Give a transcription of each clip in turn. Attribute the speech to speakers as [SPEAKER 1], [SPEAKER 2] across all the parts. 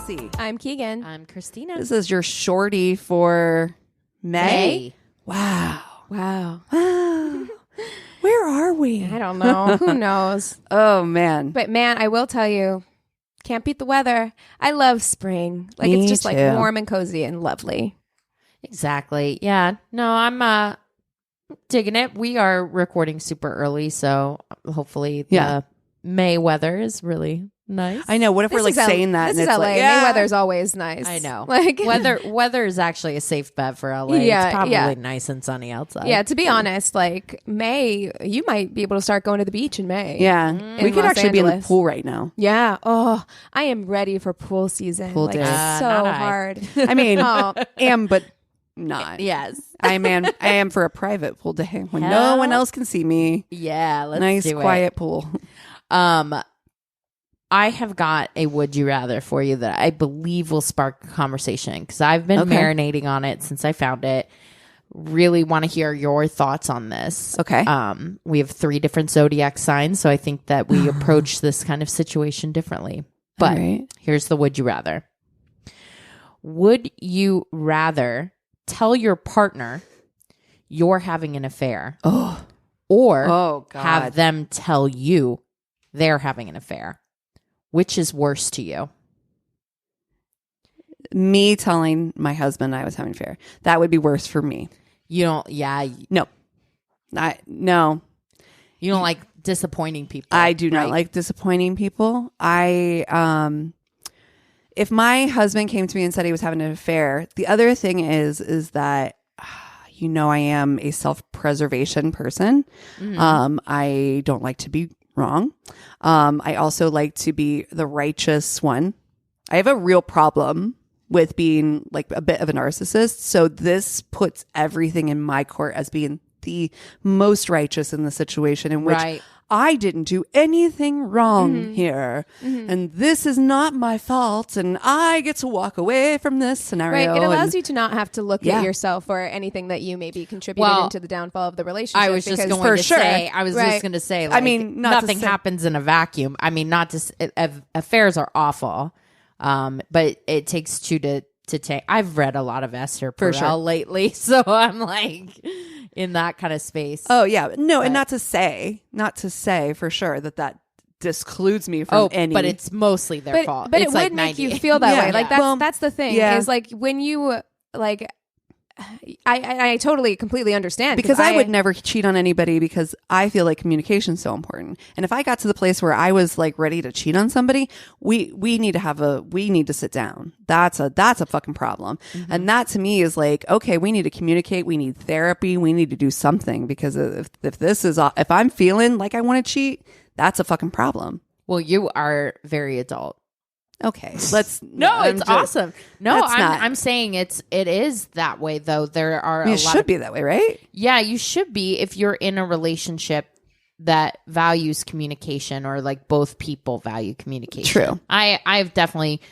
[SPEAKER 1] Cassie.
[SPEAKER 2] I'm Keegan.
[SPEAKER 3] I'm Christina.
[SPEAKER 1] This is your shorty for May.
[SPEAKER 2] Wow.
[SPEAKER 1] Wow. Where are we?
[SPEAKER 2] I don't know. Who knows?
[SPEAKER 1] Oh, man.
[SPEAKER 2] But man, I will tell you, can't beat the weather. I love spring. Like
[SPEAKER 1] Me
[SPEAKER 2] it's just
[SPEAKER 1] too.
[SPEAKER 2] like warm and cozy and lovely.
[SPEAKER 3] Exactly. Yeah. No, I'm digging it. We are recording super early, so hopefully the May weather is really nice.
[SPEAKER 1] I know. What if we're like saying that?
[SPEAKER 2] This
[SPEAKER 1] and
[SPEAKER 2] is
[SPEAKER 1] it's
[SPEAKER 2] LA.
[SPEAKER 1] like,
[SPEAKER 2] May weather's always nice.
[SPEAKER 3] I know.
[SPEAKER 2] Like
[SPEAKER 3] weather is actually a safe bet for LA.
[SPEAKER 2] Yeah,
[SPEAKER 3] it's probably
[SPEAKER 2] yeah.
[SPEAKER 3] nice and sunny outside.
[SPEAKER 2] Yeah, to be honest, like May, you might be able to start going to the beach in May.
[SPEAKER 1] Yeah.
[SPEAKER 2] In
[SPEAKER 1] We could
[SPEAKER 2] Los
[SPEAKER 1] actually be in the
[SPEAKER 2] Angeles.
[SPEAKER 1] pool right now.
[SPEAKER 2] Yeah. Oh, I am ready for pool season.
[SPEAKER 1] Pool
[SPEAKER 2] like,
[SPEAKER 1] day.
[SPEAKER 2] so
[SPEAKER 3] Not I.
[SPEAKER 2] hard.
[SPEAKER 1] I mean,
[SPEAKER 2] Oh.
[SPEAKER 1] am, but not.
[SPEAKER 3] Yes.
[SPEAKER 1] I am for a private pool day when no
[SPEAKER 3] Hell.
[SPEAKER 1] one else can see me.
[SPEAKER 3] Yeah. Let's
[SPEAKER 1] Nice,
[SPEAKER 3] do
[SPEAKER 1] quiet pool.
[SPEAKER 3] it. I have got a would you rather for you that I believe will spark a conversation because I've been
[SPEAKER 1] Okay.
[SPEAKER 3] marinating on it since I found it. Really want to hear your thoughts on this.
[SPEAKER 1] Okay.
[SPEAKER 3] We have 3 different zodiac signs, so I think that we approach this kind of situation differently. But
[SPEAKER 1] All right.
[SPEAKER 3] here's the would you rather. Would you rather tell your partner you're having an affair
[SPEAKER 1] Oh.
[SPEAKER 3] or
[SPEAKER 1] Oh, God.
[SPEAKER 3] have them tell you they're having an affair? Which is worse to you?
[SPEAKER 1] Me telling my husband I was having an affair. That would be worse for me.
[SPEAKER 3] You don't, yeah,
[SPEAKER 1] No. No.
[SPEAKER 3] you don't like disappointing people.
[SPEAKER 1] I do not
[SPEAKER 3] right?
[SPEAKER 1] like disappointing people. If my husband came to me and said he was having an affair, the other thing is that, I am a self-preservation person. I don't like to be wrong. I also like to be the righteous one. I have a real problem with being like a bit of a narcissist. So this puts everything in my court as being the most righteous in the situation in which
[SPEAKER 3] Right.
[SPEAKER 1] I didn't do anything wrong here. And this is not my fault. And I get to walk away from this scenario.
[SPEAKER 2] Right. It allows
[SPEAKER 1] and-
[SPEAKER 2] you to not have to look
[SPEAKER 1] Yeah.
[SPEAKER 2] at yourself or anything that you maybe contributed
[SPEAKER 3] Well,
[SPEAKER 2] into the downfall of the relationship.
[SPEAKER 3] I was just
[SPEAKER 2] because-
[SPEAKER 3] going
[SPEAKER 1] for
[SPEAKER 3] to
[SPEAKER 1] sure.
[SPEAKER 3] say, I was
[SPEAKER 2] Right.
[SPEAKER 3] just going to say, like,
[SPEAKER 1] mean, not to
[SPEAKER 3] nothing
[SPEAKER 1] say-
[SPEAKER 3] happens in a vacuum. I mean, not to affairs are awful, but it takes 2 to take. I've read a lot of Esther
[SPEAKER 1] For
[SPEAKER 3] Perel
[SPEAKER 1] sure.
[SPEAKER 3] lately, so I'm like in that kind of space.
[SPEAKER 1] Oh yeah, no, and not to say for sure that discludes me from any.
[SPEAKER 3] but it's mostly their fault.
[SPEAKER 2] But
[SPEAKER 3] It's
[SPEAKER 2] it
[SPEAKER 3] like
[SPEAKER 2] would make
[SPEAKER 3] 90.
[SPEAKER 2] you feel that
[SPEAKER 1] Yeah.
[SPEAKER 2] way. Like
[SPEAKER 3] Yeah.
[SPEAKER 2] that's the thing.
[SPEAKER 1] yeah.
[SPEAKER 2] Is like when you like I totally completely understand
[SPEAKER 1] because I would never cheat on anybody because I feel like communication is so important. And if I got to the place where I was like ready to cheat on somebody, we need to sit down. That's a fucking problem. And that to me is like, okay, we need to communicate. We need therapy. We need to do something because if I'm feeling like I want to cheat, that's a fucking problem.
[SPEAKER 3] Well, you are very adult.
[SPEAKER 1] Okay, let's.
[SPEAKER 3] No, it's awesome. No,
[SPEAKER 1] That's not-
[SPEAKER 3] I'm saying it is that way though. There are
[SPEAKER 1] It
[SPEAKER 3] a lot
[SPEAKER 1] should
[SPEAKER 3] of,
[SPEAKER 1] be that way, right?
[SPEAKER 3] Yeah, you should be if you're in a relationship that values communication or like both people value communication.
[SPEAKER 1] True.
[SPEAKER 3] I've definitely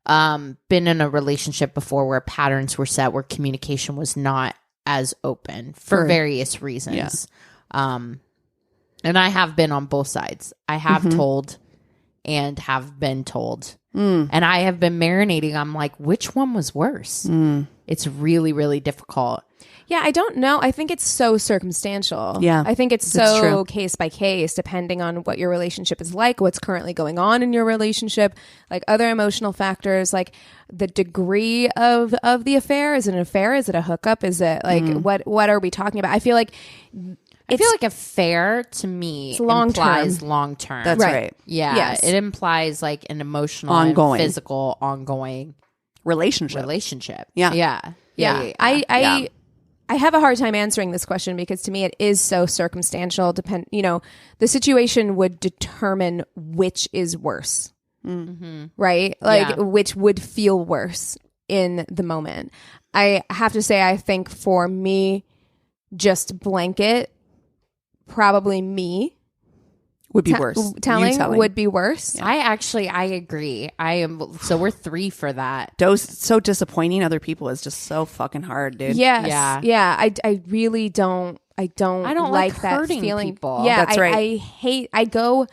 [SPEAKER 3] been in a relationship before where patterns were set where communication was not as open for various reasons. And I have been on both sides. I have told and have been told. And I have been marinating. I'm like, which one was worse? It's really, really difficult.
[SPEAKER 2] Yeah, I don't know. I think it's so circumstantial.
[SPEAKER 1] Yeah,
[SPEAKER 2] I think it's
[SPEAKER 1] that's
[SPEAKER 2] so
[SPEAKER 1] true.
[SPEAKER 2] case by case, depending on what your relationship is like, what's currently going on in your relationship, like other emotional factors, like the degree of the affair. Is it an affair? Is it a hookup? Is it like what are we talking about? I feel like
[SPEAKER 3] affair to me
[SPEAKER 2] long-term.
[SPEAKER 3] implies long term.
[SPEAKER 1] That's right.
[SPEAKER 3] Yeah,
[SPEAKER 2] Yes.
[SPEAKER 3] it implies like an emotional,
[SPEAKER 1] Ongoing.
[SPEAKER 3] and physical, ongoing
[SPEAKER 1] Relationship.
[SPEAKER 3] Yeah,
[SPEAKER 1] Yeah.
[SPEAKER 3] yeah.
[SPEAKER 2] I have a hard time answering this question because to me it is so circumstantial. The situation would determine which is worse, right? Like which would feel worse in the moment. I have to say, I think for me, just blanket, probably me
[SPEAKER 1] Would be worse. You
[SPEAKER 2] telling would be worse.
[SPEAKER 3] I agree. So we're 3 for that.
[SPEAKER 1] So disappointing other people is just so fucking hard, dude.
[SPEAKER 2] Yes.
[SPEAKER 3] Yeah.
[SPEAKER 2] Yeah. I really don't. I don't
[SPEAKER 3] like
[SPEAKER 2] that
[SPEAKER 3] hurting
[SPEAKER 2] feeling.
[SPEAKER 3] people.
[SPEAKER 2] Yeah,
[SPEAKER 1] That's right.
[SPEAKER 2] I go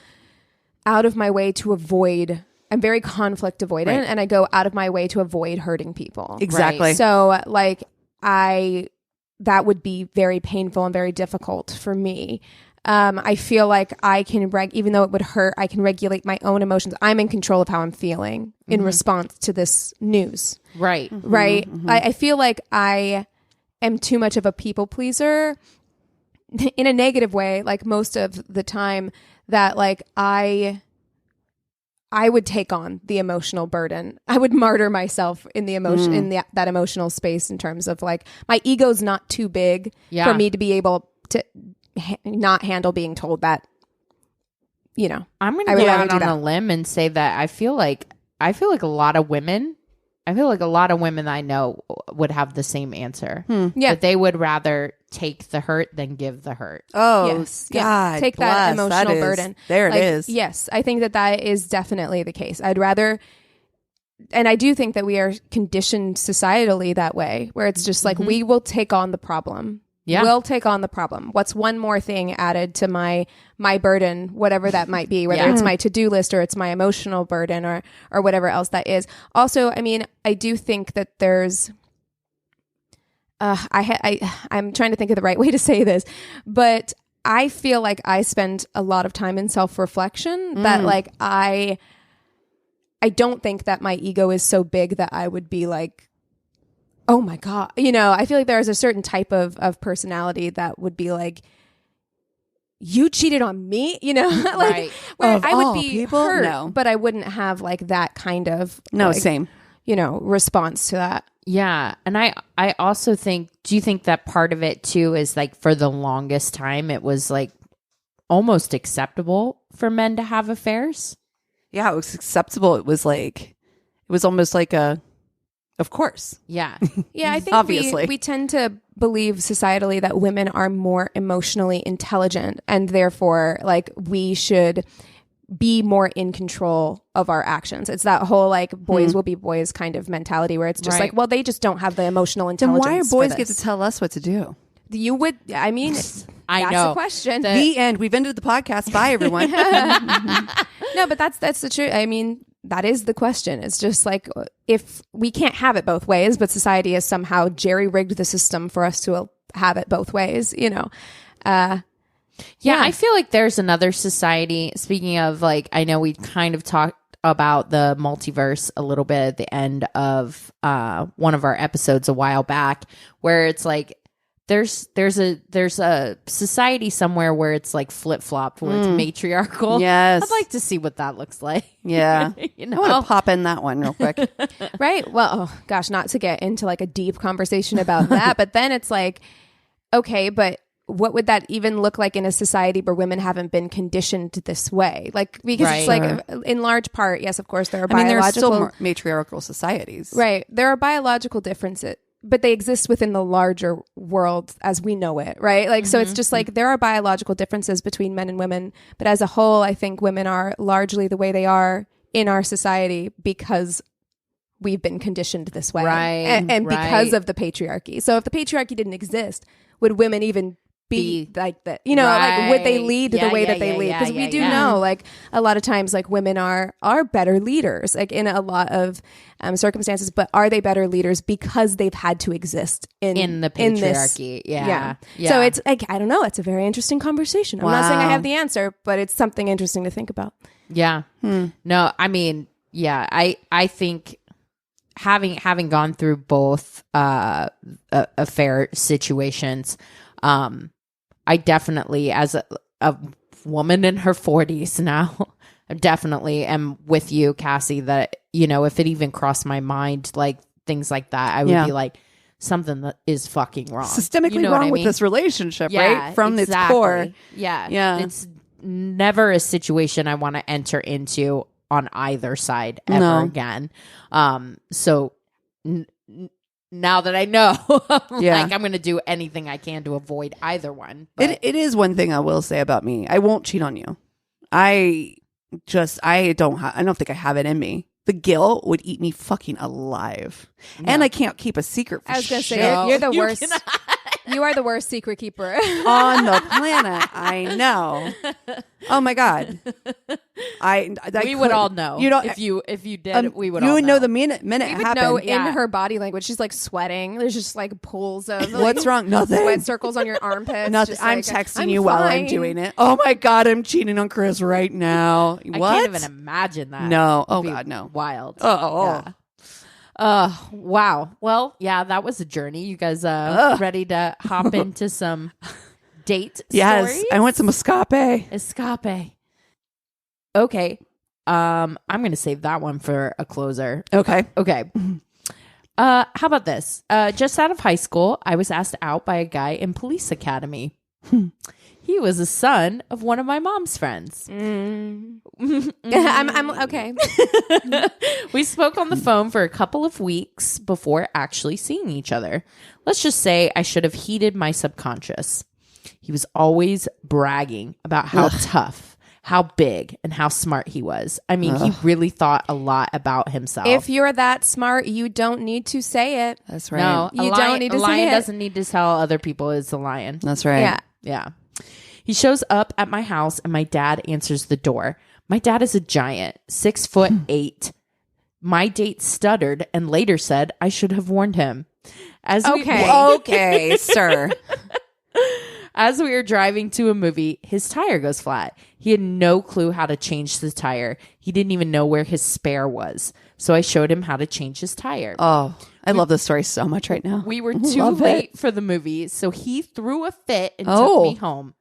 [SPEAKER 2] out of my way to avoid I'm very conflict avoidant,
[SPEAKER 1] Right.
[SPEAKER 2] and I go out of my way to avoid hurting people.
[SPEAKER 1] Exactly.
[SPEAKER 2] So like that would be very painful and very difficult for me. I feel like I can, even though it would hurt, I can regulate my own emotions. I'm in control of how I'm feeling in response to this news.
[SPEAKER 3] Right.
[SPEAKER 2] Right. I feel like I am too much of a people pleaser in a negative way, like most of the time, that like I would take on the emotional burden. I would martyr myself in the emotion, in that emotional space, in terms of like, my ego's not too big for me to be able to not handle being told that, you know.
[SPEAKER 3] I'm going to go out on a limb and say that I feel like a lot of women that I know would have the same answer.
[SPEAKER 2] Yeah.
[SPEAKER 3] That they would rather take the hurt than give the hurt.
[SPEAKER 1] Oh,
[SPEAKER 2] yes.
[SPEAKER 1] God,
[SPEAKER 2] take that emotional burden.
[SPEAKER 1] There
[SPEAKER 2] like,
[SPEAKER 1] it is.
[SPEAKER 2] Yes, I think that is definitely the case. I'd rather, and I do think that we are conditioned societally that way, where it's just like, we will take on the problem.
[SPEAKER 3] Yeah.
[SPEAKER 2] We'll take on the problem. What's one more thing added to my burden, whatever that might be, whether it's my to-do list or it's my emotional burden or whatever else that is. Also, I mean, I do think that there's, I'm trying to think of the right way to say this, but I feel like I spend a lot of time in self-reflection that like, I don't think that my ego is so big that I would be like, oh my God. You know, I feel like there is a certain type of personality that would be like, you cheated on me, you know, like
[SPEAKER 3] Right.
[SPEAKER 2] where
[SPEAKER 1] Of
[SPEAKER 2] I would
[SPEAKER 1] all
[SPEAKER 2] be
[SPEAKER 1] people?
[SPEAKER 2] hurt,
[SPEAKER 1] No.
[SPEAKER 2] but I wouldn't have like that kind of
[SPEAKER 1] No,
[SPEAKER 2] like,
[SPEAKER 1] same.
[SPEAKER 2] you know, response to that.
[SPEAKER 3] Yeah. And I also think, do you think that part of it too is like, for the longest time, it was like almost acceptable for men to have affairs?
[SPEAKER 1] Yeah, it was acceptable. It was almost like of course.
[SPEAKER 3] Yeah.
[SPEAKER 2] Yeah, I think
[SPEAKER 1] Obviously.
[SPEAKER 2] we tend to believe societally that women are more emotionally intelligent, and therefore like we should be more in control of our actions. It's that whole like boys will be boys kind of mentality, where it's just
[SPEAKER 3] Right.
[SPEAKER 2] like, well, they just don't have the emotional
[SPEAKER 1] Then
[SPEAKER 2] intelligence.
[SPEAKER 1] why are
[SPEAKER 2] for
[SPEAKER 1] boys get
[SPEAKER 2] this.
[SPEAKER 1] to tell us what to do?
[SPEAKER 2] You would, I mean,
[SPEAKER 3] I
[SPEAKER 2] that's
[SPEAKER 3] know.
[SPEAKER 2] a question.
[SPEAKER 1] The end. We've ended the podcast. Bye, everyone.
[SPEAKER 2] No, but that's the truth. I mean, that is the question. It's just like, if we can't have it both ways, but society has somehow jerry-rigged the system for us to have it both ways, you know.
[SPEAKER 3] Yeah, I feel like there's another society. Speaking of, like, I know we kind of talked about the multiverse a little bit at the end of one of our episodes a while back, where it's like there's a society somewhere where it's like flip-flopped, where it's matriarchal.
[SPEAKER 1] Yes.
[SPEAKER 3] I'd like to see what that looks like.
[SPEAKER 1] Yeah.
[SPEAKER 3] You
[SPEAKER 1] I
[SPEAKER 3] know?
[SPEAKER 1] want to pop in that one real quick.
[SPEAKER 2] Right. Well, oh gosh, not to get into like a deep conversation about that, but then it's like, okay, but what would that even look like in a society where women haven't been conditioned this way? Like, because it's like, in large part, yes, of course, there are
[SPEAKER 1] I mean,
[SPEAKER 2] biological...
[SPEAKER 1] there are still matriarchal societies.
[SPEAKER 2] Right. There are biological differences, but they exist within the larger world as we know it, right? Like, so it's just like there are biological differences between men and women, but as a whole, I think women are largely the way they are in our society because we've been conditioned this way.
[SPEAKER 3] Right,
[SPEAKER 2] And because
[SPEAKER 3] right.
[SPEAKER 2] of the patriarchy. So if the patriarchy didn't exist, would women even be like that? You know, like would they lead the way that they lead? Because we do know, like, a lot of times, like, women are better leaders, like, in a lot of circumstances, but are they better leaders because they've had to exist in
[SPEAKER 3] the patriarchy?
[SPEAKER 2] Yeah. So it's like, I don't know. It's a very interesting conversation. I'm not saying I have the answer, but it's something interesting to think about.
[SPEAKER 3] Yeah. No, I mean, yeah, I think having gone through both affair situations, I definitely, as a woman in her 40s now, I definitely am with you, Cassie, that, you know, if it even crossed my mind, like things like that, I would be like, something that is fucking wrong.
[SPEAKER 1] Systemically
[SPEAKER 3] you know
[SPEAKER 1] wrong
[SPEAKER 3] what I
[SPEAKER 1] with
[SPEAKER 3] mean?
[SPEAKER 1] this relationship, right? From its core.
[SPEAKER 3] Yeah.
[SPEAKER 1] Yeah.
[SPEAKER 3] It's never a situation I want to enter into on either side ever
[SPEAKER 1] No.
[SPEAKER 3] again. So now that I know, like, I'm going to do anything I can to avoid either one. But
[SPEAKER 1] It is one thing I will say about me. I won't cheat on you. I don't think I have it in me. The guilt would eat me fucking alive. And I can't keep a secret for
[SPEAKER 2] I was going to
[SPEAKER 1] shit
[SPEAKER 2] say, you're the
[SPEAKER 3] You
[SPEAKER 2] worst.
[SPEAKER 3] cannot.
[SPEAKER 2] You are the worst secret keeper.
[SPEAKER 1] on the planet. I know. Oh my God.
[SPEAKER 3] We would all know.
[SPEAKER 1] You know,
[SPEAKER 3] if you did, we would.
[SPEAKER 1] You
[SPEAKER 3] all
[SPEAKER 1] would know the minute
[SPEAKER 2] we
[SPEAKER 1] it
[SPEAKER 2] would
[SPEAKER 1] happened.
[SPEAKER 2] know in her body language. She's like sweating. There's just like pools of
[SPEAKER 1] what's wrong? Nothing.
[SPEAKER 2] Sweat circles on your armpits.
[SPEAKER 1] Nothing.
[SPEAKER 2] Just
[SPEAKER 1] I'm
[SPEAKER 2] like,
[SPEAKER 1] texting you while I'm doing it. Oh my God, I'm cheating on Chris right now. What?
[SPEAKER 3] I can't even imagine that.
[SPEAKER 1] No. Oh God, no.
[SPEAKER 3] Wild.
[SPEAKER 1] Oh.
[SPEAKER 3] Yeah. Wow. Well, yeah, that was a journey. You guys ready to hop into some date stories?
[SPEAKER 1] I want some escape.
[SPEAKER 3] Okay. I'm going to save that one for a closer.
[SPEAKER 1] Okay.
[SPEAKER 3] How about this? Just out of high school, I was asked out by a guy in police academy. He was a son of one of my mom's friends.
[SPEAKER 2] I'm okay.
[SPEAKER 3] We spoke on the phone for a couple of weeks before actually seeing each other. Let's just say I should have heeded my subconscious. He was always bragging about how tough, how big, and how smart he was. I mean, he really thought a lot about himself.
[SPEAKER 2] If you're that smart, you don't need to say it.
[SPEAKER 1] That's right.
[SPEAKER 3] No,
[SPEAKER 2] You don't need to
[SPEAKER 3] a lion
[SPEAKER 2] say it.
[SPEAKER 3] doesn't need to tell other people it's a lion.
[SPEAKER 1] That's right.
[SPEAKER 2] Yeah.
[SPEAKER 3] Yeah. He shows up at my house and my dad answers the door. My dad is a giant, 6'8". My date stuttered and later said I should have warned him.
[SPEAKER 1] Okay, sir.
[SPEAKER 3] As we were driving to a movie, his tire goes flat. He had no clue how to change the tire. He didn't even know where his spare was. So I showed him how to change his tire.
[SPEAKER 1] Oh, I love this story so much right now.
[SPEAKER 3] We were too late for the movie, so he threw a fit and took me home.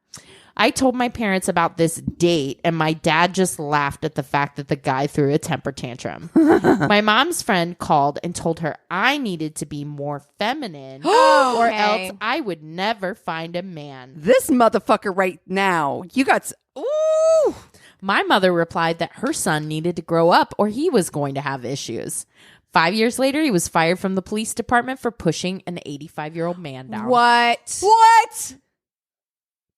[SPEAKER 3] I told my parents about this date, and my dad just laughed at the fact that the guy threw a temper tantrum. My mom's friend called and told her I needed to be more feminine, or else I would never find a man.
[SPEAKER 1] This motherfucker right now. You got... Ooh!
[SPEAKER 3] My mother replied that her son needed to grow up or he was going to have issues. 5 years later, he was fired from the police department for pushing an 85-year-old man down.
[SPEAKER 1] What?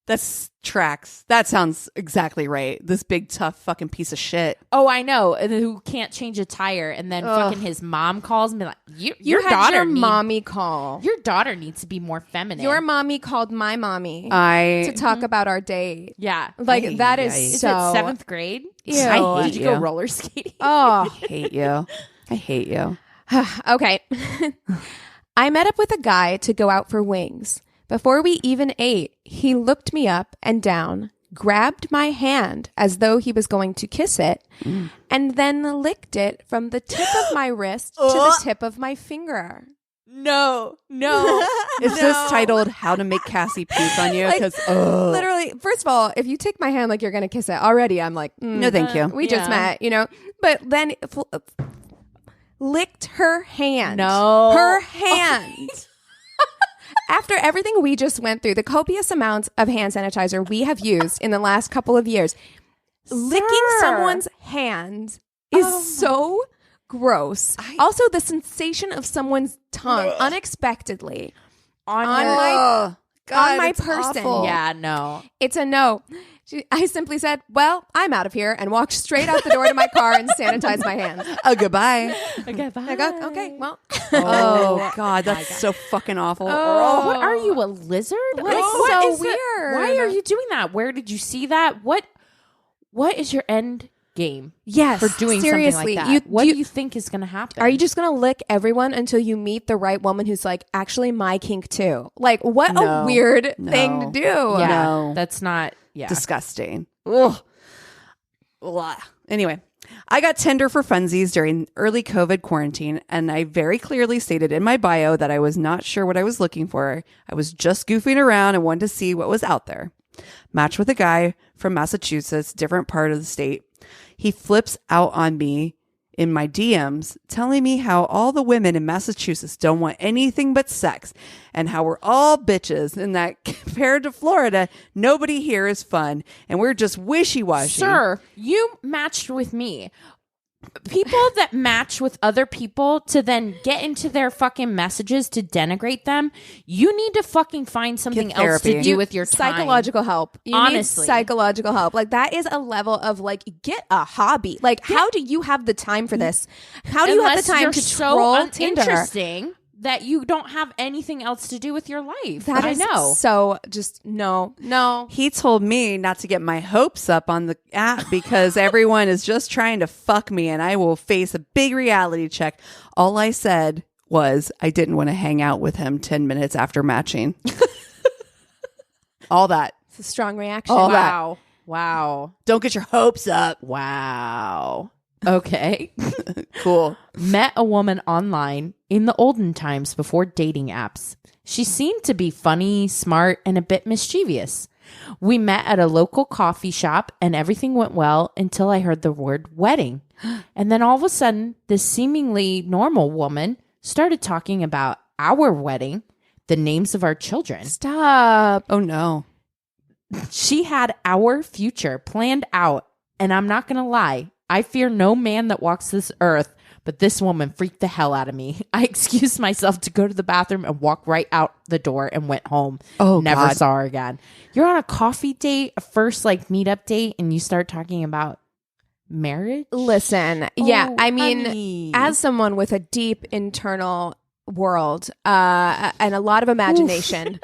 [SPEAKER 1] That's tracks. That sounds exactly right. This big, tough fucking piece of shit.
[SPEAKER 3] Oh, I know. And who can't change a tire. And then fucking his mom calls me like, your
[SPEAKER 2] mommy call.
[SPEAKER 3] Your daughter needs to be more feminine.
[SPEAKER 2] Your mommy called my mommy to talk about our date.
[SPEAKER 3] Yeah.
[SPEAKER 2] Like, that is
[SPEAKER 3] Is
[SPEAKER 2] so...
[SPEAKER 3] it 7th grade?
[SPEAKER 2] Ew.
[SPEAKER 1] I hate
[SPEAKER 3] Did you
[SPEAKER 1] you.
[SPEAKER 3] go roller skating?
[SPEAKER 2] Oh.
[SPEAKER 1] I hate you. I hate you.
[SPEAKER 2] Okay. I met up with a guy to go out for wings. Before we even ate, he looked me up and down, grabbed my hand as though he was going to kiss it, and then licked it from the tip of my wrist to the tip of my finger.
[SPEAKER 3] No.
[SPEAKER 1] Is this titled How to Make Cassie Puke on You? Because
[SPEAKER 2] Literally, first of all, if you take my hand like you're going to kiss it, already I'm like,
[SPEAKER 1] no, thank you.
[SPEAKER 2] We just met, you know? But then licked her hand.
[SPEAKER 3] No.
[SPEAKER 2] Her hand. After everything we just went through, the copious amounts of hand sanitizer we have used in the last couple of years, licking someone's hand is so gross. Also, the sensation of someone's tongue unexpectedly on my person.
[SPEAKER 1] Awful.
[SPEAKER 3] Yeah, no.
[SPEAKER 2] It's a no. I simply said, well, I'm out of here, and walked straight out the door to my car and sanitized my hands.
[SPEAKER 1] Goodbye.
[SPEAKER 3] Okay, bye.
[SPEAKER 2] I go, okay, well.
[SPEAKER 1] Oh, God, that's so fucking awful.
[SPEAKER 3] What are you, a lizard?
[SPEAKER 2] It's so weird.
[SPEAKER 3] Why are you doing that? Where did you see that? What is your end game?
[SPEAKER 2] Yes,
[SPEAKER 3] for doing
[SPEAKER 2] seriously,
[SPEAKER 3] something like that? What do you think is going to happen?
[SPEAKER 2] Are you just going to lick everyone until you meet the right woman who's like, actually, my kink too? Like, what a weird thing to do.
[SPEAKER 3] Yeah,
[SPEAKER 1] No.
[SPEAKER 3] that's not. Yeah.
[SPEAKER 1] Disgusting. Ugh. Blah. Anyway, I got Tinder for funsies during early COVID quarantine, and I very clearly stated in my bio that I was not sure what I was looking for. I was just goofing around and wanted to see what was out there. Matched with a guy from Massachusetts, different part of the state. He flips out on me in my DMs, telling me how all the women in Massachusetts don't want anything but sex and how we're all bitches and that compared to Florida, nobody here is fun and we're just wishy-washy.
[SPEAKER 3] Sir, you matched with me. People that match with other people to then get into their fucking messages to denigrate them, you need to fucking find something else to do with your time.
[SPEAKER 2] Psychological help. You
[SPEAKER 3] Honestly.
[SPEAKER 2] need psychological help. Like, that is a level of, like, get a hobby. Like, how do you have the time for this? How do you have the time to troll Tinder?
[SPEAKER 3] Interesting, that you don't have anything else to do with your life.
[SPEAKER 2] That
[SPEAKER 3] I
[SPEAKER 2] is
[SPEAKER 3] know.
[SPEAKER 2] so just no.
[SPEAKER 1] He told me not to get my hopes up on the app because everyone is just trying to fuck me and I will face a big reality check. All I said was I didn't want to hang out with him 10 minutes after matching. All that.
[SPEAKER 2] It's a strong reaction.
[SPEAKER 1] All
[SPEAKER 3] Wow. Wow.
[SPEAKER 1] Don't get your hopes up.
[SPEAKER 3] Wow. Okay.
[SPEAKER 1] Cool.
[SPEAKER 3] Met a woman online in the olden times before dating apps. She seemed to be funny, smart, and a bit mischievous. We met at a local coffee shop and everything went well until I heard the word wedding. And then all of a sudden, this seemingly normal woman started talking about our wedding, the names of our children.
[SPEAKER 2] Stop.
[SPEAKER 1] Oh, no.
[SPEAKER 3] She had our future planned out. And I'm not going to lie, I fear no man that walks this earth, but this woman freaked the hell out of me. I excused myself to go to the bathroom and walk right out the door and went home.
[SPEAKER 1] Oh,
[SPEAKER 3] Never
[SPEAKER 1] God.
[SPEAKER 3] saw her again. You're on a coffee date, a first like meetup date, and you start talking about marriage?
[SPEAKER 2] Listen, yeah,
[SPEAKER 3] Oh,
[SPEAKER 2] I mean,
[SPEAKER 3] honey.
[SPEAKER 2] as someone with a deep internal world and a lot of imagination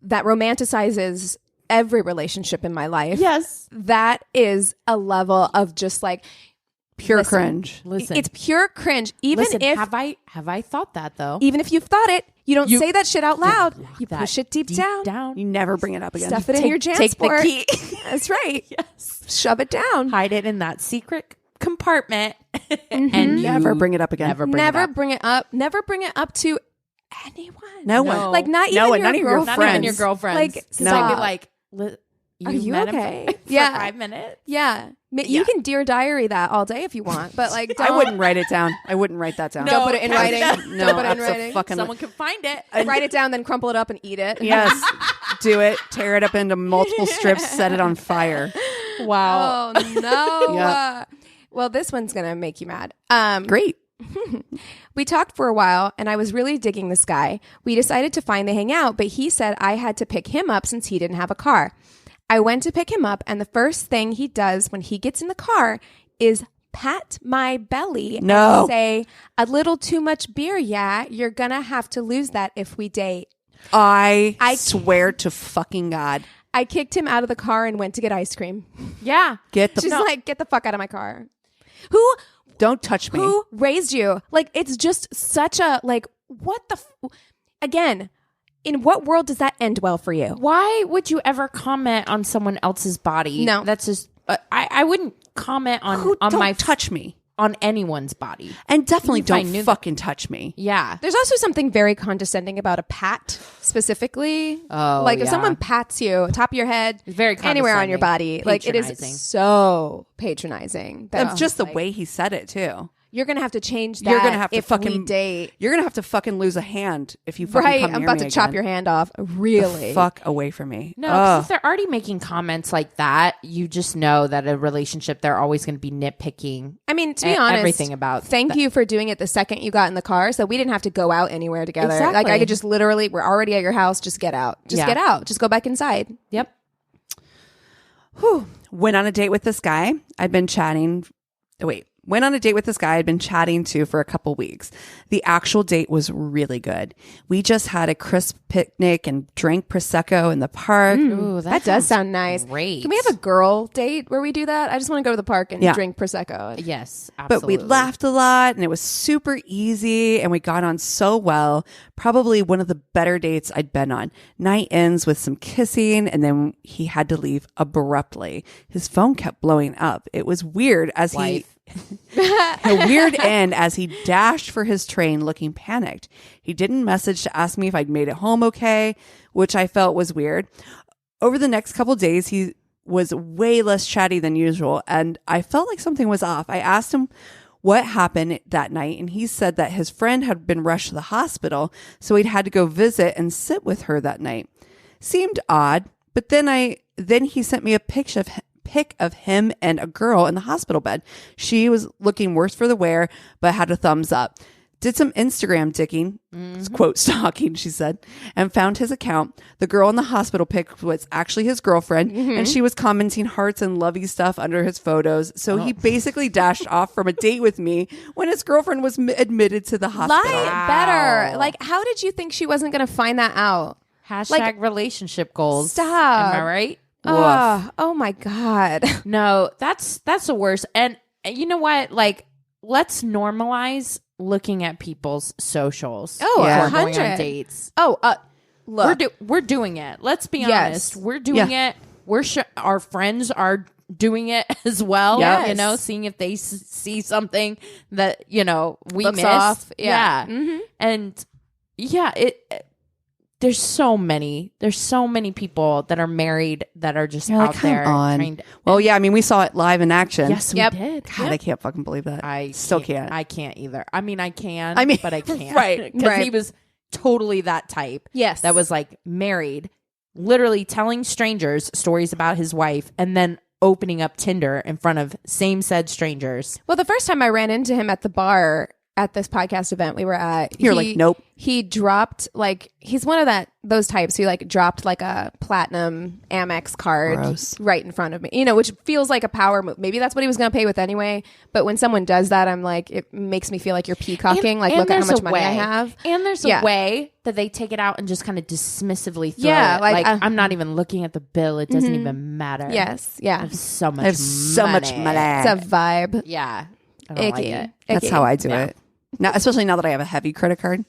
[SPEAKER 2] that romanticizes every relationship in my life,
[SPEAKER 3] Yes.
[SPEAKER 2] that is a level of just like
[SPEAKER 1] Pure
[SPEAKER 2] Listen.
[SPEAKER 1] cringe.
[SPEAKER 3] Listen.
[SPEAKER 2] it's pure cringe. Even
[SPEAKER 3] Listen,
[SPEAKER 2] if
[SPEAKER 3] have I thought that though?
[SPEAKER 2] even if you've thought it, you don't say that shit out loud.
[SPEAKER 3] Lock
[SPEAKER 2] You
[SPEAKER 3] that
[SPEAKER 2] push it deep down.
[SPEAKER 1] You never bring it up again.
[SPEAKER 2] Stuff it in your
[SPEAKER 3] Take
[SPEAKER 2] JanSport.
[SPEAKER 3] the key.
[SPEAKER 2] That's right.
[SPEAKER 3] Yes.
[SPEAKER 2] Shove it down.
[SPEAKER 3] Hide it in that secret compartment. And
[SPEAKER 1] Never
[SPEAKER 3] you
[SPEAKER 1] bring it up again.
[SPEAKER 3] Never bring
[SPEAKER 2] Never
[SPEAKER 3] it up.
[SPEAKER 2] bring it up. Never bring it up to anyone.
[SPEAKER 1] No
[SPEAKER 3] No.
[SPEAKER 1] one.
[SPEAKER 2] Like not even
[SPEAKER 1] No one.
[SPEAKER 2] your
[SPEAKER 1] None of your
[SPEAKER 2] girlfriend.
[SPEAKER 3] Not even
[SPEAKER 1] friends.
[SPEAKER 3] your girlfriends.
[SPEAKER 2] Like,
[SPEAKER 3] Because
[SPEAKER 2] stop.
[SPEAKER 3] I'd be like,
[SPEAKER 2] Are you
[SPEAKER 3] met him
[SPEAKER 2] okay?
[SPEAKER 3] for
[SPEAKER 2] Yeah.
[SPEAKER 3] 5 minutes?
[SPEAKER 2] Yeah. You
[SPEAKER 1] Yeah.
[SPEAKER 2] can Dear Diary that all day if you want, but like don't,
[SPEAKER 1] I wouldn't write it down. I wouldn't write that down.
[SPEAKER 2] Don't put it in writing.
[SPEAKER 1] No,
[SPEAKER 2] Don't put it in
[SPEAKER 1] that's a
[SPEAKER 2] writing.
[SPEAKER 1] fucking.
[SPEAKER 3] Someone can find it.
[SPEAKER 2] write it down, then crumple it up and eat it.
[SPEAKER 1] Yes, do it. Tear it up into multiple strips. Set it on fire.
[SPEAKER 3] Wow.
[SPEAKER 2] Oh no.
[SPEAKER 1] Yeah.
[SPEAKER 2] Well, this one's gonna make you mad.
[SPEAKER 1] Great.
[SPEAKER 2] We talked for a while and I was really digging this guy. We decided to finally hang out, but he said I had to pick him up since he didn't have a car. I went to pick him up and the first thing he does when he gets in the car is pat my belly
[SPEAKER 1] No.
[SPEAKER 2] and say, "A little too much beer, yeah? You're gonna have to lose that if we date."
[SPEAKER 1] I
[SPEAKER 2] I
[SPEAKER 1] swear to fucking God.
[SPEAKER 2] I kicked him out of the car and went to get ice cream.
[SPEAKER 3] Yeah.
[SPEAKER 1] Get the.
[SPEAKER 2] She's like, "Get the fuck out of my car." Who
[SPEAKER 1] Don't touch me.
[SPEAKER 2] Who raised you? Like, it's just such a, like, what the, again, in what world does that end well for you?
[SPEAKER 3] Why would you ever comment on someone else's body?
[SPEAKER 2] No.
[SPEAKER 3] That's just, I wouldn't comment on
[SPEAKER 1] Don't
[SPEAKER 3] my
[SPEAKER 1] touch me.
[SPEAKER 3] on anyone's body.
[SPEAKER 1] And definitely
[SPEAKER 3] If I
[SPEAKER 1] don't
[SPEAKER 3] knew that-
[SPEAKER 1] fucking touch me.
[SPEAKER 3] Yeah.
[SPEAKER 2] There's also something very condescending about a pat specifically.
[SPEAKER 3] Oh,
[SPEAKER 2] like if
[SPEAKER 3] yeah.
[SPEAKER 2] someone pats you, top of your head,
[SPEAKER 3] Very
[SPEAKER 2] anywhere on your
[SPEAKER 3] condescending.
[SPEAKER 2] body, like it
[SPEAKER 3] Patronizing.
[SPEAKER 2] is so patronizing. That
[SPEAKER 1] That's just the
[SPEAKER 2] like,
[SPEAKER 1] way he said it too.
[SPEAKER 2] you're gonna have to change that.
[SPEAKER 1] You're gonna have to
[SPEAKER 2] if
[SPEAKER 1] fucking
[SPEAKER 2] we date.
[SPEAKER 1] You're gonna have to fucking lose a hand if you fucking
[SPEAKER 2] Right,
[SPEAKER 1] come
[SPEAKER 2] I'm
[SPEAKER 1] near
[SPEAKER 2] about
[SPEAKER 1] me
[SPEAKER 2] to chop
[SPEAKER 1] again.
[SPEAKER 2] your hand off. Really?
[SPEAKER 1] The fuck away from me.
[SPEAKER 3] No, 'cause if they're already making comments like that, you just know that a relationship, they're always going to be nitpicking.
[SPEAKER 2] I mean, to be honest,
[SPEAKER 3] everything about
[SPEAKER 2] thank you for doing it the second you got in the car, so we didn't have to go out anywhere together. Like
[SPEAKER 3] Exactly.
[SPEAKER 2] I could just literally, we're already at your house. Just get out. Just
[SPEAKER 3] Yeah.
[SPEAKER 2] get out. Just go back inside.
[SPEAKER 3] Yep.
[SPEAKER 1] Went on a date with this guy. Went on a date with this guy I'd been chatting to for a couple weeks. The actual date was really good. We just had a crisp picnic and drank Prosecco in the park.
[SPEAKER 3] Ooh,
[SPEAKER 2] That does sound nice.
[SPEAKER 3] great.
[SPEAKER 2] Can we have a girl date where we do that? I just want to go to the park and
[SPEAKER 1] Yeah.
[SPEAKER 2] drink Prosecco.
[SPEAKER 3] Yes,
[SPEAKER 1] But
[SPEAKER 3] absolutely.
[SPEAKER 1] we laughed a lot and it was super easy and we got on so well. Probably one of the better dates I'd been on. Night ends with some kissing and then he had to leave abruptly. His phone kept blowing up. It was weird as
[SPEAKER 3] Wife.
[SPEAKER 1] a weird end as he dashed for his train looking panicked. He didn't message to ask me if I'd made it home okay, which I felt was weird. Over the next couple days, he was way less chatty than usual, and I felt like something was off. I asked him what happened that night, and he said that his friend had been rushed to the hospital, so he'd had to go visit and sit with her that night. Seemed odd, but then he sent me a pic of him and a girl in the hospital bed. She was looking worse for the wear, but had a thumbs up. Did some Instagram dicking, quote stalking, she said, and found his account. The girl in the hospital pic was actually his girlfriend, and she was commenting hearts and lovey stuff under his photos. So he basically dashed off from a date with me when his girlfriend was admitted to the hospital.
[SPEAKER 2] Lie better. Like, how did you think she wasn't going to find that out?
[SPEAKER 3] Hashtag relationship goals.
[SPEAKER 2] Stop.
[SPEAKER 3] Am I right?
[SPEAKER 2] Oh my God.
[SPEAKER 3] No, that's the worst. And you know what? Like, let's normalize looking at people's socials.
[SPEAKER 2] Oh,
[SPEAKER 3] before
[SPEAKER 2] 100
[SPEAKER 3] going on dates.
[SPEAKER 2] Look.
[SPEAKER 3] We're doing it. Let's be
[SPEAKER 2] Yes.
[SPEAKER 3] honest. We're doing it. Our friends are doing it as well.
[SPEAKER 2] Yes.
[SPEAKER 3] You know, seeing if they see something that, you know, we
[SPEAKER 2] Looks
[SPEAKER 3] missed.
[SPEAKER 2] off. Yeah. Mm-hmm.
[SPEAKER 3] And there's so many people that are married that are just out there trying to,
[SPEAKER 1] well, yeah, I mean, we saw it live in action.
[SPEAKER 3] yes, we did.
[SPEAKER 1] God, I can't fucking believe that.
[SPEAKER 3] I
[SPEAKER 1] still can't.
[SPEAKER 3] I can't either. I mean, I can, but I can't.
[SPEAKER 1] Right.
[SPEAKER 3] Because he was totally that type.
[SPEAKER 2] Yes.
[SPEAKER 3] That was like married, literally telling strangers stories about his wife and then opening up Tinder in front of same said strangers.
[SPEAKER 2] Well, the first time I ran into him at the bar at this podcast event we were at,
[SPEAKER 1] You're like, nope.
[SPEAKER 2] He dropped he's one of those types who dropped a platinum Amex card right in front of me, you know, which feels like a power move. Maybe that's what he was going to pay with anyway. But when someone does that, I'm like, it makes me feel like you're peacocking.
[SPEAKER 3] And
[SPEAKER 2] look at how much money I have.
[SPEAKER 3] And there's a way that they take it out and just kind of dismissively throw
[SPEAKER 2] Yeah,
[SPEAKER 3] it. I'm not even looking at the bill. It doesn't even matter.
[SPEAKER 2] Yes. Yeah.
[SPEAKER 3] I have so much
[SPEAKER 1] Much money.
[SPEAKER 2] It's a vibe.
[SPEAKER 3] Yeah. I don't
[SPEAKER 2] Icky.
[SPEAKER 3] like it.
[SPEAKER 1] That's how I do it. Now, especially now that I have a heavy credit card.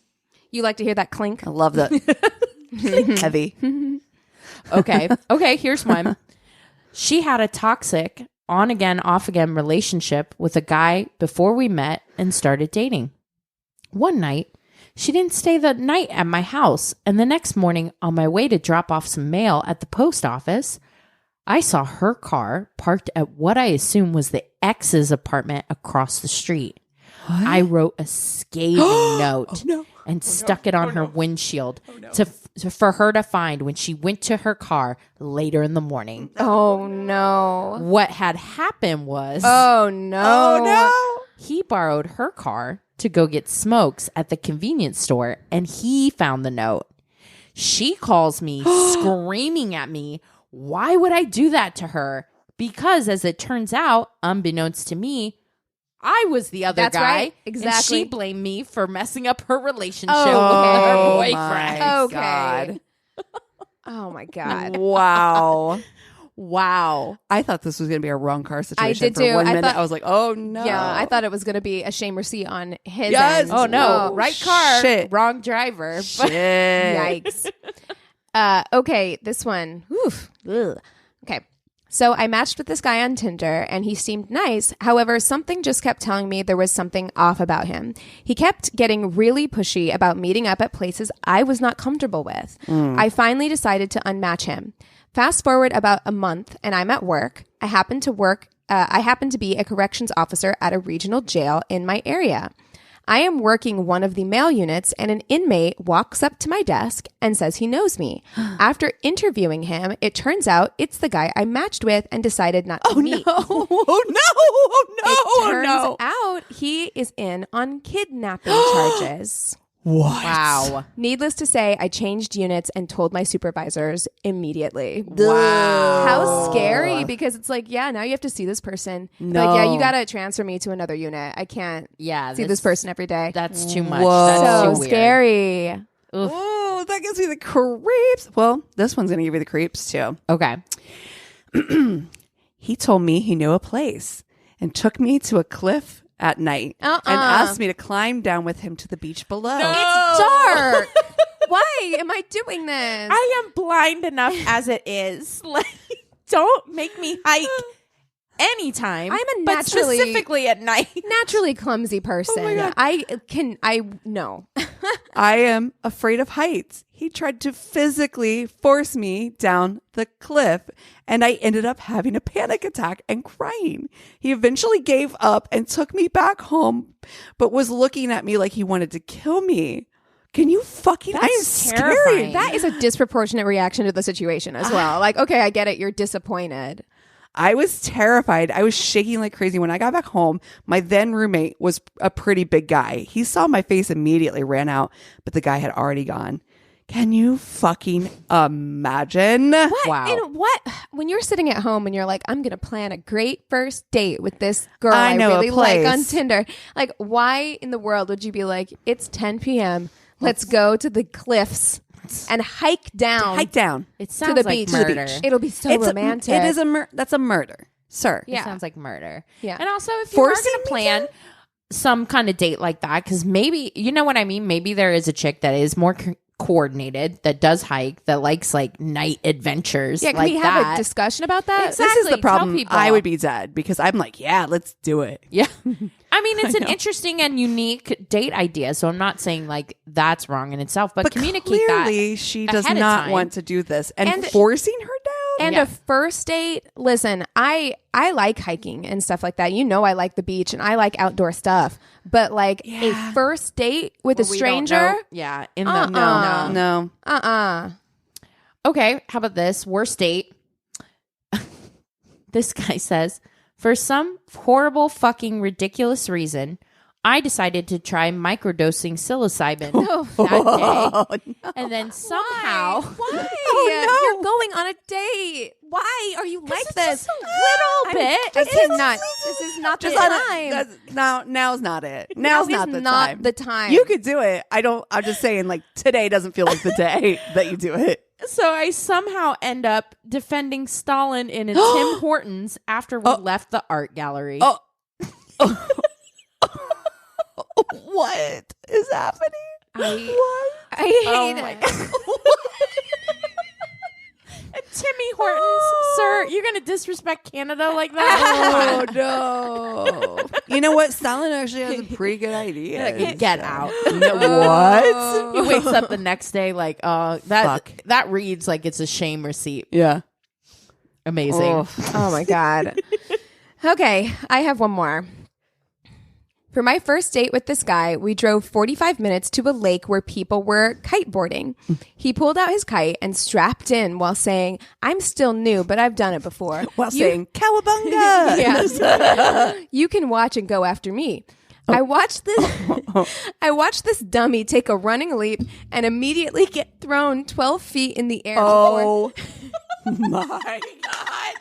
[SPEAKER 2] You like to hear that clink?
[SPEAKER 1] I love that. Heavy.
[SPEAKER 3] Okay, here's one. She had a toxic on again, off again relationship with a guy before we met and started dating. One night, she didn't stay the night at my house, and the next morning, on my way to drop off some mail at the post office, I saw her car parked at what I assume was the ex's apartment across the street. What? I wrote a scathing note and stuck it on her windshield for her to find when she went to her car later in the morning.
[SPEAKER 2] Oh, no.
[SPEAKER 3] What had happened was...
[SPEAKER 2] Oh, no.
[SPEAKER 3] He borrowed her car to go get smokes at the convenience store, and he found the note. She calls me screaming at me. Why would I do that to her? Because as it turns out, unbeknownst to me, I was the other guy.
[SPEAKER 2] Right. Exactly.
[SPEAKER 3] And she blamed me for messing up her relationship with her boyfriend.
[SPEAKER 2] Okay.
[SPEAKER 1] God.
[SPEAKER 2] Oh, my God.
[SPEAKER 1] Wow. I thought this was going to be a wrong car situation.
[SPEAKER 2] I did
[SPEAKER 1] for
[SPEAKER 2] too.
[SPEAKER 1] 1 minute. I was like, oh, no.
[SPEAKER 2] Yeah, I thought it was going to be a shame receipt on his end.
[SPEAKER 3] Oh, no. Right car.
[SPEAKER 1] Shit.
[SPEAKER 3] Wrong driver.
[SPEAKER 1] Shit.
[SPEAKER 2] Yikes. Okay, this one. Oof. Ugh. Okay. So I matched with this guy on Tinder and he seemed nice. However, something just kept telling me there was something off about him. He kept getting really pushy about meeting up at places I was not comfortable with. I finally decided to unmatch him. Fast forward about a month and I'm at work. I happen to be a corrections officer at a regional jail in my area. I am working one of the male units and an inmate walks up to my desk and says he knows me. After interviewing him, it turns out it's the guy I matched with and decided not to meet. It turns out he is in on kidnapping charges.
[SPEAKER 1] What?
[SPEAKER 3] Wow.
[SPEAKER 2] Needless to say, I changed units and told my supervisors immediately.
[SPEAKER 3] Wow.
[SPEAKER 2] How scary, because it's like, yeah, now you have to see this person.
[SPEAKER 1] No.
[SPEAKER 2] Like, yeah, you got to transfer me to another unit. I can't see this person every day.
[SPEAKER 3] That's too much.
[SPEAKER 1] Whoa.
[SPEAKER 3] That's
[SPEAKER 2] So
[SPEAKER 3] too weird.
[SPEAKER 2] scary.
[SPEAKER 1] Oh, that gives me the creeps. Well, this one's going to give you the creeps too.
[SPEAKER 3] Okay.
[SPEAKER 1] He told me he knew a place and took me to a cliff at night and asked me to climb down with him to the beach below.
[SPEAKER 2] It's dark. Why am I doing this?
[SPEAKER 3] I am blind enough as it is. Like, don't make me hike anytime.
[SPEAKER 2] but
[SPEAKER 3] specifically at night.
[SPEAKER 2] Naturally clumsy person.
[SPEAKER 1] Oh my God.
[SPEAKER 2] I no.
[SPEAKER 1] I am afraid of heights. He tried to physically force me down the cliff, and I ended up having a panic attack and crying. He eventually gave up and took me back home, but was looking at me like he wanted to kill me. Can you fucking...
[SPEAKER 3] That's
[SPEAKER 1] I am
[SPEAKER 3] terrifying.
[SPEAKER 1] scary.
[SPEAKER 2] That is a disproportionate reaction to the situation as well. Like, okay, I get it. You're disappointed.
[SPEAKER 1] I was terrified. I was shaking like crazy. When I got back home, my then roommate was a pretty big guy. He saw my face immediately, ran out, but the guy had already gone. Can you fucking imagine?
[SPEAKER 2] What?
[SPEAKER 3] Wow.
[SPEAKER 2] And what? When you're sitting at home and you're like, I'm going to plan a great first date with this girl
[SPEAKER 1] I know
[SPEAKER 2] really
[SPEAKER 1] a
[SPEAKER 2] like
[SPEAKER 1] place.
[SPEAKER 2] on Tinder. Like, why in the world would you be like, it's 10 p.m. Let's go to the cliffs and hike down.
[SPEAKER 3] It
[SPEAKER 2] to
[SPEAKER 3] sounds
[SPEAKER 2] the
[SPEAKER 3] like
[SPEAKER 2] beach.
[SPEAKER 3] murder.
[SPEAKER 2] It'll be so romantic.
[SPEAKER 1] It is that's a murder, sir.
[SPEAKER 2] Yeah.
[SPEAKER 3] It sounds like murder.
[SPEAKER 2] Yeah.
[SPEAKER 3] And also, if you are
[SPEAKER 1] Forcing
[SPEAKER 3] going
[SPEAKER 1] me
[SPEAKER 3] to plan some kind of date like that, because maybe, you know what I mean? Maybe there is a chick that is more coordinated, that does hike, that likes like night adventures.
[SPEAKER 2] Yeah, can
[SPEAKER 3] like
[SPEAKER 2] we have
[SPEAKER 3] that.
[SPEAKER 2] a discussion about that?
[SPEAKER 3] Exactly.
[SPEAKER 1] This is the
[SPEAKER 3] Tell
[SPEAKER 1] problem.
[SPEAKER 3] people.
[SPEAKER 1] I would be dead because I'm like, yeah, let's do it.
[SPEAKER 3] Yeah. I mean, it's an interesting and unique date idea. So I'm not saying like that's wrong in itself, but communicate
[SPEAKER 1] clearly
[SPEAKER 3] that.
[SPEAKER 1] she does
[SPEAKER 3] ahead of
[SPEAKER 1] not
[SPEAKER 3] time.
[SPEAKER 1] want to do this and
[SPEAKER 2] And-
[SPEAKER 1] forcing her down.
[SPEAKER 2] And
[SPEAKER 3] Yeah.
[SPEAKER 2] a first date, listen, I like hiking and stuff like that. You know, I like the beach and I like outdoor stuff. But like a first date with a
[SPEAKER 3] We don't
[SPEAKER 2] stranger,
[SPEAKER 3] know. Yeah. In the
[SPEAKER 1] No.
[SPEAKER 3] Okay, how about this? Worst date. This guy says, for some horrible fucking ridiculous reason, I decided to try microdosing psilocybin that day. And then somehow...
[SPEAKER 2] Why?
[SPEAKER 1] Oh,
[SPEAKER 2] You're going on a date. Why are you like
[SPEAKER 3] it's
[SPEAKER 2] this?
[SPEAKER 3] just a little bit.
[SPEAKER 2] I cannot. This is not the time.
[SPEAKER 1] Now's not it. Now's
[SPEAKER 2] Now
[SPEAKER 1] not
[SPEAKER 2] is
[SPEAKER 1] the
[SPEAKER 2] not
[SPEAKER 1] time.
[SPEAKER 2] the time.
[SPEAKER 1] You could do it. I'm just saying, like, today doesn't feel like the day that you do it.
[SPEAKER 3] So I somehow end up defending Stalin in a Tim Hortons after we left the art gallery.
[SPEAKER 1] Oh. What is happening?
[SPEAKER 2] I hate it.
[SPEAKER 3] Timmy Hortons, sir, you're going to disrespect Canada like that?
[SPEAKER 1] Oh, no. You know what? Stalin actually has a pretty good idea.
[SPEAKER 3] Get out.
[SPEAKER 1] What?
[SPEAKER 3] He wakes up the next day like, that reads like it's a shame receipt.
[SPEAKER 1] Yeah.
[SPEAKER 3] Amazing.
[SPEAKER 2] Oh my God. Okay, I have one more. For my first date with this guy, we drove 45 minutes to a lake where people were kiteboarding. He pulled out his kite and strapped in while saying, I'm still new, but I've done it before.
[SPEAKER 1] While saying, cowabunga.
[SPEAKER 2] Yeah. You can watch and go after me. I watched this dummy take a running leap and immediately get thrown 12 feet in the air.
[SPEAKER 1] Oh, my God.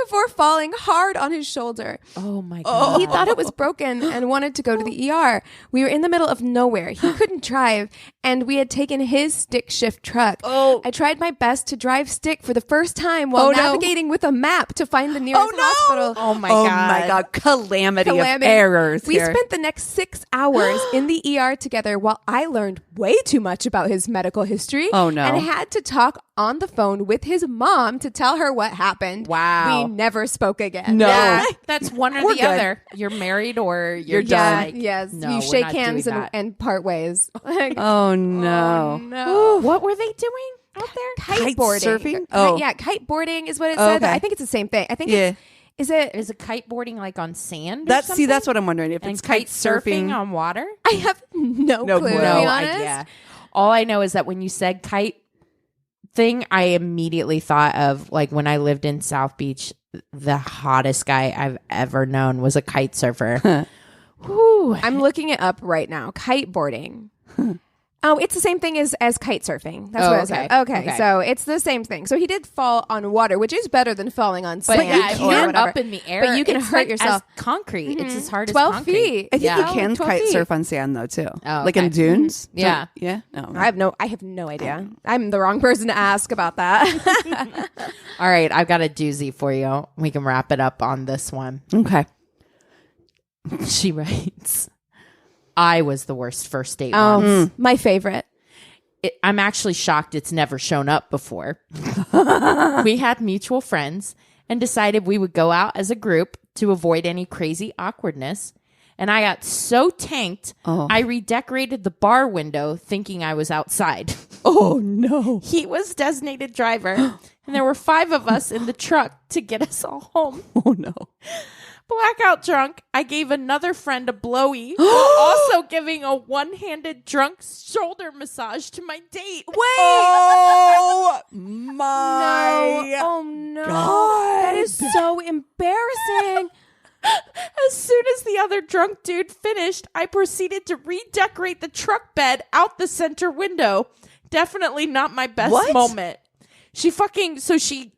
[SPEAKER 2] Before falling hard on his shoulder.
[SPEAKER 3] Oh my God.
[SPEAKER 2] He thought it was broken and wanted to go to the ER. We were in the middle of nowhere. He couldn't drive, and we had taken his stick shift truck.
[SPEAKER 1] Oh.
[SPEAKER 2] I tried my best to drive stick for the first time while navigating with a map to find the nearest hospital.
[SPEAKER 3] Oh my
[SPEAKER 1] Oh,
[SPEAKER 3] God.
[SPEAKER 1] my God. Calamity of errors
[SPEAKER 2] We
[SPEAKER 1] here.
[SPEAKER 2] spent the next 6 hours in the ER together while I learned way too much about his medical history.
[SPEAKER 1] Oh, no.
[SPEAKER 2] And had to talk on the phone with his mom to tell her what happened.
[SPEAKER 3] Wow.
[SPEAKER 2] We never spoke again.
[SPEAKER 1] No.
[SPEAKER 3] Yeah, that's one or
[SPEAKER 1] We're
[SPEAKER 3] the
[SPEAKER 1] good.
[SPEAKER 3] other. You're married or you're
[SPEAKER 1] done.
[SPEAKER 3] done.
[SPEAKER 2] Yes.
[SPEAKER 3] No,
[SPEAKER 2] you
[SPEAKER 3] we're
[SPEAKER 2] shake
[SPEAKER 3] not
[SPEAKER 2] hands
[SPEAKER 3] doing
[SPEAKER 2] and,
[SPEAKER 3] that.
[SPEAKER 2] and part ways. Like,
[SPEAKER 1] Oh, no.
[SPEAKER 2] no.
[SPEAKER 3] What were they doing out there?
[SPEAKER 2] Kiteboarding.
[SPEAKER 1] surfing?
[SPEAKER 2] Oh. Yeah, kiteboarding is what it said.
[SPEAKER 1] Okay.
[SPEAKER 2] I think it's the same thing. I think
[SPEAKER 1] Yeah.
[SPEAKER 2] is it
[SPEAKER 3] Is it kiteboarding like on sand?
[SPEAKER 1] That's
[SPEAKER 3] or
[SPEAKER 1] that's
[SPEAKER 3] something?
[SPEAKER 1] what I'm wondering. If
[SPEAKER 3] And
[SPEAKER 1] it's kite surfing.
[SPEAKER 3] on water?
[SPEAKER 2] I have no
[SPEAKER 1] No
[SPEAKER 2] clue
[SPEAKER 1] clue.
[SPEAKER 2] to
[SPEAKER 3] No
[SPEAKER 2] be honest.
[SPEAKER 3] idea. All I know is that when you said kite thing, I immediately thought of like when I lived in South Beach, the hottest guy I've ever known was a kite surfer. Whew.
[SPEAKER 2] I'm looking it up right now. Kiteboarding. Oh, it's the same thing as kite surfing. That's
[SPEAKER 3] Oh,
[SPEAKER 2] what it said.
[SPEAKER 3] okay.
[SPEAKER 2] Okay, so it's the same thing. So he did fall on water, which is better than falling on
[SPEAKER 3] But
[SPEAKER 2] sand.
[SPEAKER 3] yeah, if
[SPEAKER 2] or
[SPEAKER 3] you're
[SPEAKER 2] whatever.
[SPEAKER 3] up in the air,
[SPEAKER 2] But you can
[SPEAKER 3] it's
[SPEAKER 2] hurt
[SPEAKER 3] like
[SPEAKER 2] yourself.
[SPEAKER 3] As concrete. It's as hard
[SPEAKER 2] 12
[SPEAKER 3] as concrete.
[SPEAKER 2] feet.
[SPEAKER 1] I think
[SPEAKER 2] Yeah.
[SPEAKER 1] you can
[SPEAKER 2] 12
[SPEAKER 1] kite
[SPEAKER 2] feet.
[SPEAKER 1] surf on sand though too.
[SPEAKER 3] Oh,
[SPEAKER 1] Like in
[SPEAKER 3] okay.
[SPEAKER 1] dunes.
[SPEAKER 3] Yeah.
[SPEAKER 1] Yeah. No.
[SPEAKER 2] I have no idea. I'm the wrong person to ask about that.
[SPEAKER 3] All right, I've got a doozy for you. We can wrap it up on this one.
[SPEAKER 1] Okay.
[SPEAKER 3] She writes, I was the worst first date once.
[SPEAKER 2] Oh, my favorite.
[SPEAKER 3] I'm actually shocked it's never shown up before. We had mutual friends and decided we would go out as a group to avoid any crazy awkwardness. And I got so tanked, I redecorated the bar window thinking I was outside.
[SPEAKER 1] Oh, no.
[SPEAKER 3] He was designated driver, and there were 5 of us in the truck to get us all home.
[SPEAKER 1] Oh, no.
[SPEAKER 3] Blackout drunk, I gave another friend a blowy while also giving a one-handed drunk shoulder massage to my date.
[SPEAKER 2] Wait.
[SPEAKER 1] Oh, my
[SPEAKER 2] Oh, no.
[SPEAKER 1] God.
[SPEAKER 2] That is so embarrassing.
[SPEAKER 3] As soon as the other drunk dude finished, I proceeded to redecorate the truck bed out the center window. Definitely not my best moment. She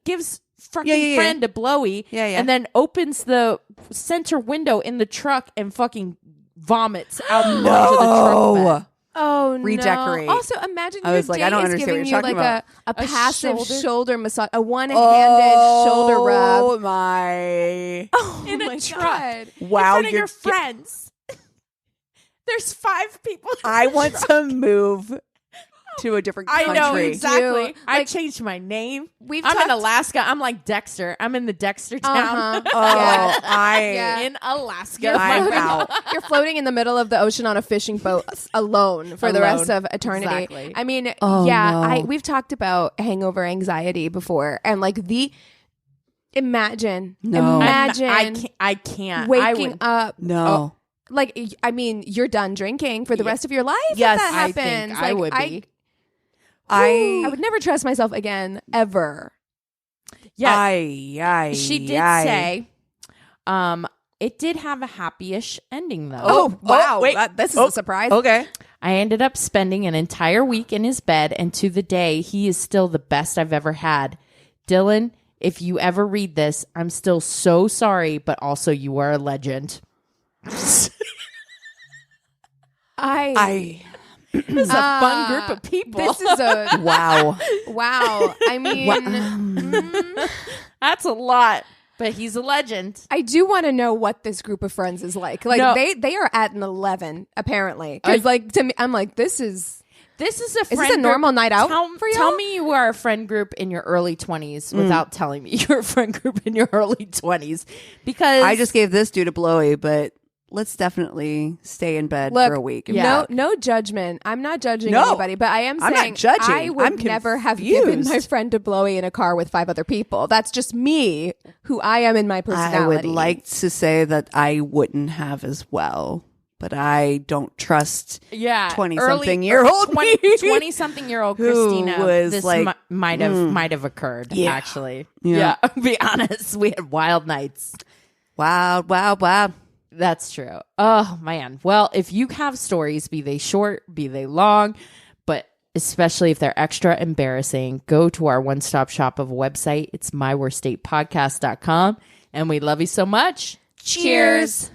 [SPEAKER 3] gives fucking friend a blowy and then opens the center window in the truck and fucking vomits out onto the truck bed.
[SPEAKER 2] Oh,
[SPEAKER 1] Redecorate.
[SPEAKER 2] No. Also, imagine
[SPEAKER 1] I
[SPEAKER 2] your
[SPEAKER 1] was like,
[SPEAKER 2] date
[SPEAKER 1] I don't
[SPEAKER 2] is
[SPEAKER 1] understand
[SPEAKER 2] giving
[SPEAKER 1] what
[SPEAKER 2] you
[SPEAKER 1] you're talking
[SPEAKER 2] like a
[SPEAKER 3] about.
[SPEAKER 2] passive
[SPEAKER 3] shoulder?
[SPEAKER 2] shoulder massage, a one-handed shoulder rub.
[SPEAKER 1] Oh, my.
[SPEAKER 3] In a truck.
[SPEAKER 2] God.
[SPEAKER 1] Wow.
[SPEAKER 3] In front of your friends. There's 5 people.
[SPEAKER 1] I want to move to a different country.
[SPEAKER 3] I know, exactly.
[SPEAKER 2] You,
[SPEAKER 3] I changed my name.
[SPEAKER 2] We've
[SPEAKER 3] I'm in
[SPEAKER 2] talked-
[SPEAKER 3] Alaska. I'm like Dexter. I'm in the Dexter town.
[SPEAKER 1] Oh,
[SPEAKER 3] In Alaska.
[SPEAKER 1] I'm out.
[SPEAKER 2] You're floating in the middle of the ocean on a fishing boat alone for the rest of eternity.
[SPEAKER 3] Exactly.
[SPEAKER 2] I mean,
[SPEAKER 1] no.
[SPEAKER 2] we've talked about hangover anxiety before, and like imagine
[SPEAKER 3] I can't.
[SPEAKER 2] waking up.
[SPEAKER 1] No.
[SPEAKER 2] Like, I mean, you're done drinking for the rest of your life.
[SPEAKER 1] Yes,
[SPEAKER 2] if that
[SPEAKER 3] I
[SPEAKER 2] happens.
[SPEAKER 3] think I would be.
[SPEAKER 2] I would never trust myself again, ever.
[SPEAKER 3] Yeah. She did say, it did have a happy-ish ending, though.
[SPEAKER 2] Oh, wow.
[SPEAKER 1] wait.
[SPEAKER 2] This is a surprise.
[SPEAKER 1] Okay.
[SPEAKER 3] I ended up spending an entire week in his bed, and to the day, he is still the best I've ever had. Dylan, if you ever read this, I'm still so sorry, but also you are a legend.
[SPEAKER 2] This
[SPEAKER 3] is a fun group of people.
[SPEAKER 2] This is a
[SPEAKER 1] Wow.
[SPEAKER 2] wow. I mean,
[SPEAKER 3] That's a lot, but he's a legend.
[SPEAKER 2] I do want to know what this group of friends is like. Like
[SPEAKER 3] No.
[SPEAKER 2] they are at an 11 apparently. Because like to me, I'm like, this is
[SPEAKER 3] a friend
[SPEAKER 2] this a
[SPEAKER 3] group.
[SPEAKER 2] normal night out for you?
[SPEAKER 3] Tell me you are a friend group in your early 20s without telling me you're a friend group in your early 20s, because
[SPEAKER 1] I just gave this dude a blowy, but let's definitely stay in bed
[SPEAKER 2] Look,
[SPEAKER 1] for a week.
[SPEAKER 2] No judgment. I'm not judging
[SPEAKER 1] No.
[SPEAKER 2] anybody, but I am
[SPEAKER 1] I'm
[SPEAKER 2] saying
[SPEAKER 1] not judging.
[SPEAKER 2] I would
[SPEAKER 1] I'm
[SPEAKER 2] never have given
[SPEAKER 1] confused.
[SPEAKER 2] my friend a blowy in a car with 5 other people. That's just me, who I am in my personality.
[SPEAKER 1] I would like to say that I wouldn't have as well, but I don't trust 20-something-year-old me.
[SPEAKER 3] 20-something-year-old Christina.
[SPEAKER 1] was
[SPEAKER 3] This
[SPEAKER 1] like,
[SPEAKER 3] might have occurred.
[SPEAKER 1] Yeah.
[SPEAKER 3] Actually,
[SPEAKER 1] Yeah.
[SPEAKER 3] Be honest, we had wild nights.
[SPEAKER 1] Wow.
[SPEAKER 3] That's true. Oh, man. Well, if you have stories, be they short, be they long, but especially if they're extra embarrassing, go to our one-stop shop of a website. It's myworstdatepodcast.com. And we love you so much.
[SPEAKER 2] Cheers.